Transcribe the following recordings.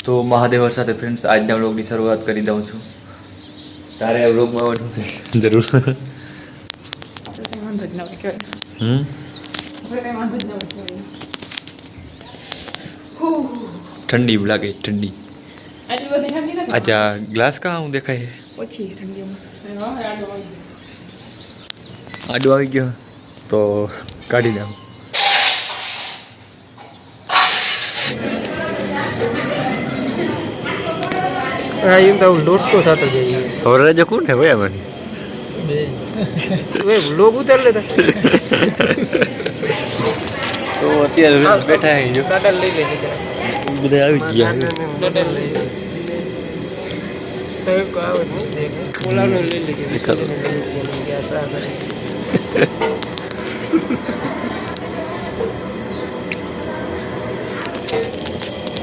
તો મહાદેવ સાથે ફ્રેન્ડ્સ આજના વ્લોગની શરૂઆત કરી દઉં છું. તારે આ વ્લોગમાં આવવાનું છે જરૂર. ઠંડી લાગે ઠંડી. अच्छा ग्लास कहाँ हूँ देखा है आडू આવી ગયો તો કાઢી દઉં. हाँ ये तो लोट को साथ जाइए और जो कौन है वो हमारी वे लोग उतर लेता तो અત્યારે બેઠા હે જો डाडल ले ले બધા આવી ગયા डाडल ले तो को आवे नहीं देखे बोला नो ले ले क्या सा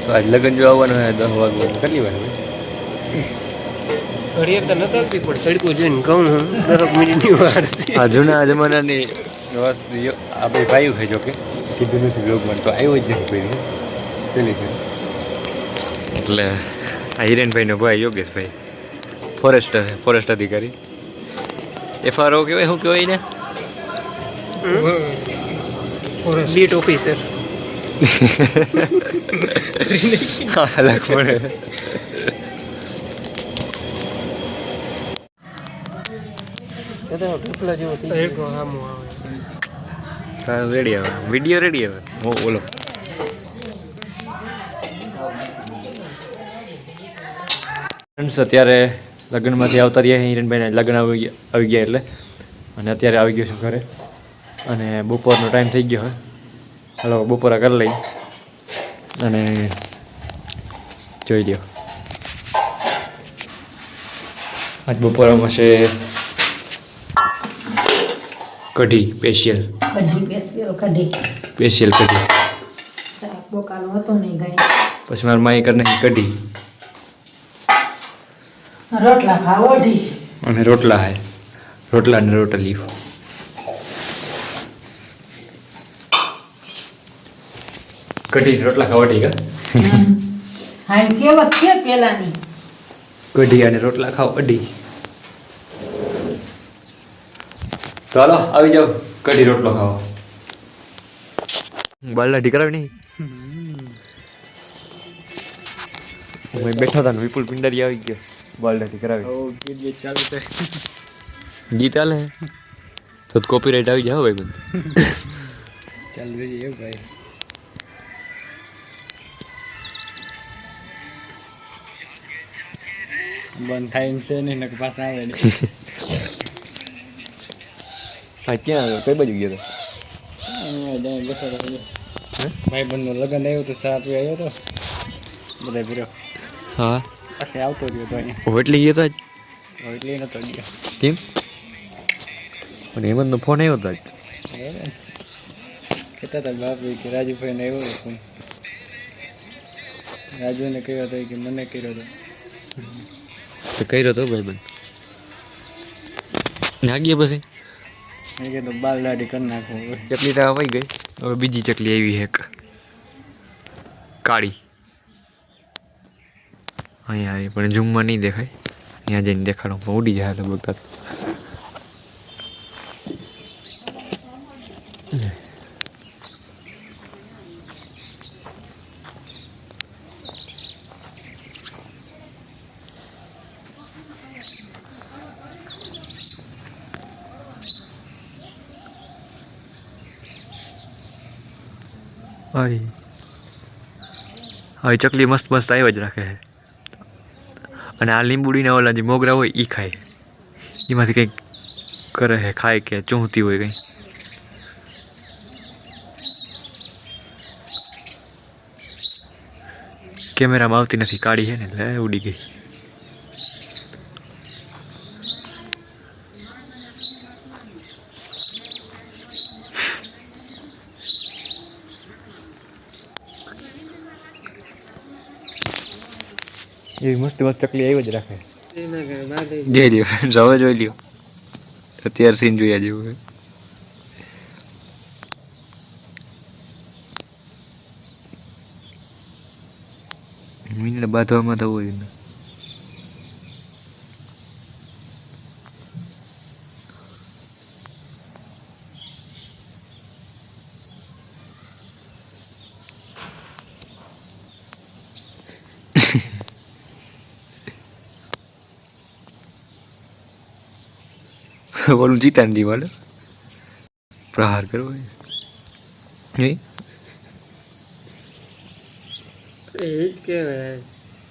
તો આજ લગન જો આવવાનું હે 10 વાગે કેટલી વાર ઘડીએ તો ન ચાલતી પણ તડકો જોઈને કહું હું 10 મિનિટની વાર હતી. આ જૂના જમાનાની વસ્તુ આ બે ભાઈઓ છે જો કે કીધું નથી બ્લોગમાં તો આવ્યો જ નથી કોઈ પેલી છે એટલે આ હિરેનભાઈનો ભાઈ યોગેશભાઈ ફોરેસ્ટ અધિકારી FRO કહેવાય શું કહેવાય ને બીટ ઓફિસર અલગ પડે. ઢોકળા જેવો થઈ ગયો આમ આવે સારું રેડી આવે વિડીયો રેડી આવે હો બોલો. ફ્રેન્ડ્સ અત્યારે લગ્નમાંથી આવતા રહ્યા હિરેનભાઈને લગ્ન આવી ગયા એટલે અને અત્યારે આવી ગયો છું ઘરે અને બપોરનો ટાઈમ થઈ ગયો હોય. હાલો બપોરા કરી લઈ અને જોઈ લ્યો આજ બપોરામાં છે કઢી સ્પેશિયલ કઢી પછી મારા માએ કરી નાખી કઢી રોટલા ખાવડી અને રોટલા હે રોટલા ને રોટલી કઢી રોટલા ખાવડી કા હા કેવત છે પેલાની કઢી અને રોટલા ખાવ અઢી. તો હાલો આવી જાઓ કઢી રોટલો ખાવા. બાલલાઠી કરાવી નહીં બેઠા હતા ને વિપુલ પિંડારી આવી ગયો બાલલાઠી કરાવી ગીત હાલે તો કોપીરાઇટ આવી જાવ ભાઈ બંધ ચાલ રેડી એવું ભાઈ બંધ થાય એમ છે નહીં નકર પાછા આવે નહીં. હા ક્યાં આવ્યો કઈ બાજુ ગયો અહીંયા જાય બેઠો રહ્યો ભાઈ બંધનું લગ્ન આવ્યું તો ચા પી આવ્યો તો બધા ભર્યો હા પાછે આવતો રહ્યો તો અહીંયા એટલે ગયો તો એટલે નતો ગયો કેમ પણ હેમંતનો ફોન આવ્યો તો આજ કહેતા હતા બાપુ કે રાજુભાઈને આવ્યો હતો ફોન રાજુને કહ્યો હતો કે મને કર્યો હતો તો કર્યો તો ભાઈ બંધ નાગીએ પછી મેં કીધું બાલ દાઢી કરી નાખો ચકલી તો આવી ગઈ હવે બીજી ચકલી આવી એક કાળી અહીંયા આવી પણ ઝૂમમાં નહીં દેખાય અહીંયા જઈને દેખાડો પણ ઉડી જાય લગભગ તાર. હવે ચકલી મસ્ત મસ્ત આવ્યા જ રાખે છે અને આ લીંબુડીના ઓલા જે મોગરા હોય એ ખાય એમાંથી કંઈક કરે છે ખાય કે ચૂંટતી હોય કંઈ. કેમેરામાં આવતી નથી કાળી છે ને એટલે ઉડી ગઈ. એવી મસ્ત મસ્ત ચકલી આવી જ રાખે. જઈ લ્યો હવે જોઈ લ્યો અત્યારે સીન જોયા જેવું છે. મીંડલા બાંધવામાં તો હોય ને ઓલું જીતાનજી વાળો પ્રહાર કરવો એ એ જ કહેવાય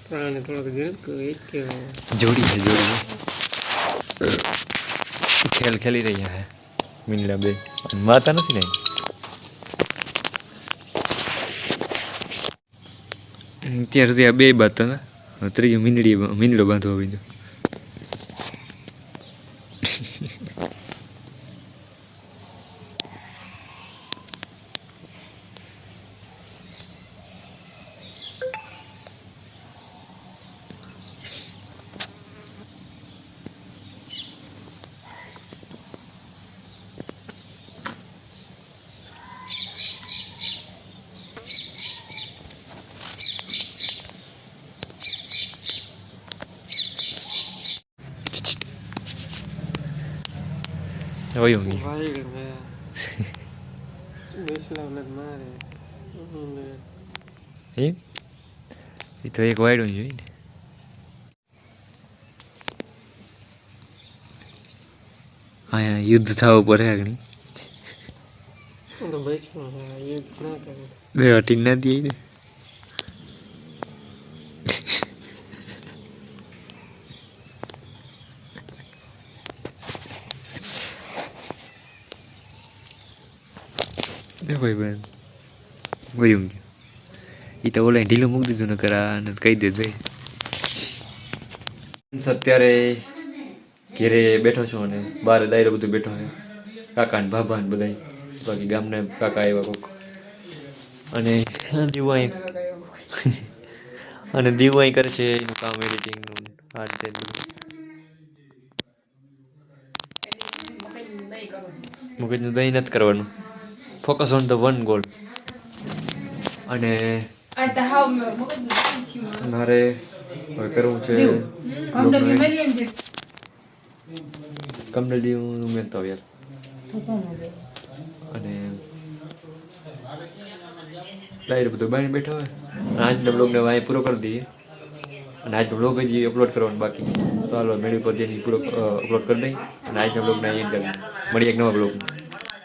પ્રાણી થોડોક ઝીણકો એ જ કહેવાય જોડી છે જોડી ખેલ ખેલી રહ્યા હે મીંડલા બે માતા નથી ને અત્યાર સુધી આ બે બાંધતા હતા ત્રીજું મીંડલો બાંધવો બીજો Oye, un ભાઈ ગયા બેસલાવને મારે ¿eh? Y te digo, Iron Man. હા યુદ્ધ થવું પડે આગળ તો બેસમાં યુદ્ધ ના કરે બે હટી ના દે ને ભાઈ બેન વયું ગયું એ તો ઓલા ઢીલું મૂકી દીધું ને કરા અને કહી દે ભાઈ અત્યારે ઘેરે બેઠો છું અને બહાર દાયરો બધું બેઠો છે કાકા ને ભાભા ને બધા બાકી ગામના કાકા એવા કોક અને દીવાઈ અને દીવાઈ કરે છે એનું કામ એડિટિંગનું આ રીતે બધું મગજનું દહીં નથી કરવાનું focus on the one goal અને મારે હવે કરવું છે કમનડી હું મેલતો યાર અને લાઈટ બધું બાઈને બેઠો હોય આજનો બ્લોગને અહીં પૂરો કરી દઈએ અને આજનો બ્લોગ હજી અપલોડ કરવાનો બાકી તો હાલો મેળવી પર જેથી પૂરો અપલોડ કરી દઈએ અને આજના બ્લોગને અહીં કરી મળીએ એક નવા બ્લોગમાં